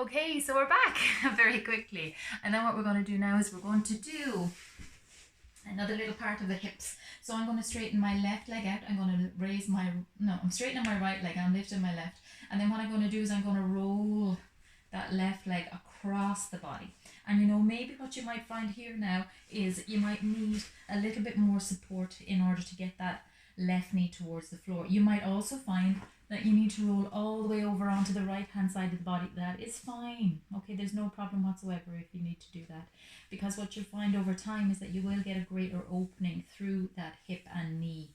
Okay, so we're back very quickly. And then what we're going to do now is we're going to do another little part of the hips. So I'm going to straighten my left leg out. I'm going to raise my, no, I'm straightening my right leg. I'm lifting my left. And then what I'm going to do is I'm going to roll that left leg across the body. And you know, maybe what you might find here now is you might need a little bit more support in order to get that left knee towards the floor. You might also find that you need to roll all the way over onto the right hand side of the body. That is fine. Okay, there's no problem whatsoever if you need to do that, because what you'll find over time is that you will get a greater opening through that hip and knee.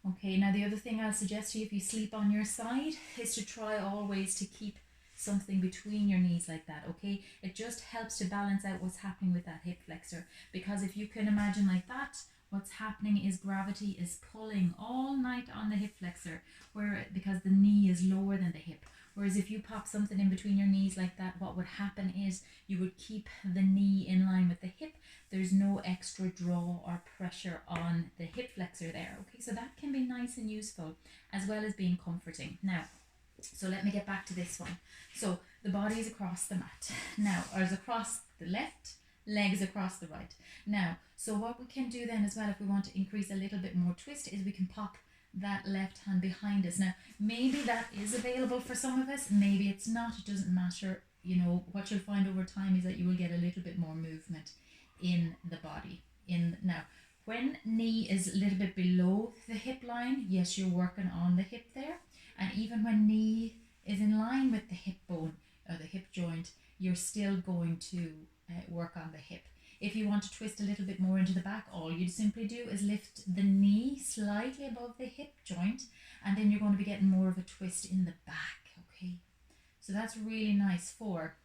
Okay, now the other thing I'll suggest to you if you sleep on your side is to try always to keep something between your knees like that. Okay, it just helps to balance out what's happening with that hip flexor, because if you can imagine like that, what's happening is gravity is pulling all night on the hip flexor, because the knee is lower than the hip. Whereas if you pop something in between your knees like that, what would happen is you would keep the knee in line with the hip. There's no extra draw or pressure on the hip flexor there. Okay, so that can be nice and useful as well as being comforting. Now, so let me get back to this one. So the body is across the mat now, or is across the left, legs across the right. Now, so what we can do then as well, if we want to increase a little bit more twist, is we can pop that left hand behind us. Now, maybe that is available for some of us, maybe it's not, it doesn't matter. You know, what you'll find over time is that you will get a little bit more movement in the body. Now, when knee is a little bit below the hip line, yes, you're working on the hip there. And even when knee is in line with the hip bone or the hip joint, you're still going to work on the hip. If you want to twist a little bit more into the back, all you'd simply do is lift the knee slightly above the hip joint, and then you're going to be getting more of a twist in the back. Okay, so that's really nice for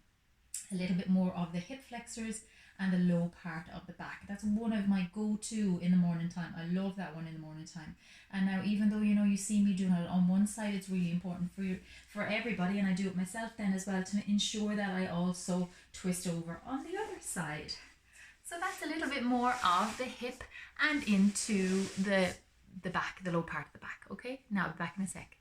a little bit more of the hip flexors and the low part of the back. That's one of my go-to in the morning time. I love that one in the morning time. And now, even though you know you see me doing it on one side, it's really important for everybody, and I do it myself then as well, to ensure that I also twist over on the other side. So that's a little bit more of the hip and into the back, the low part of the back. Okay, now I'll be back in a sec.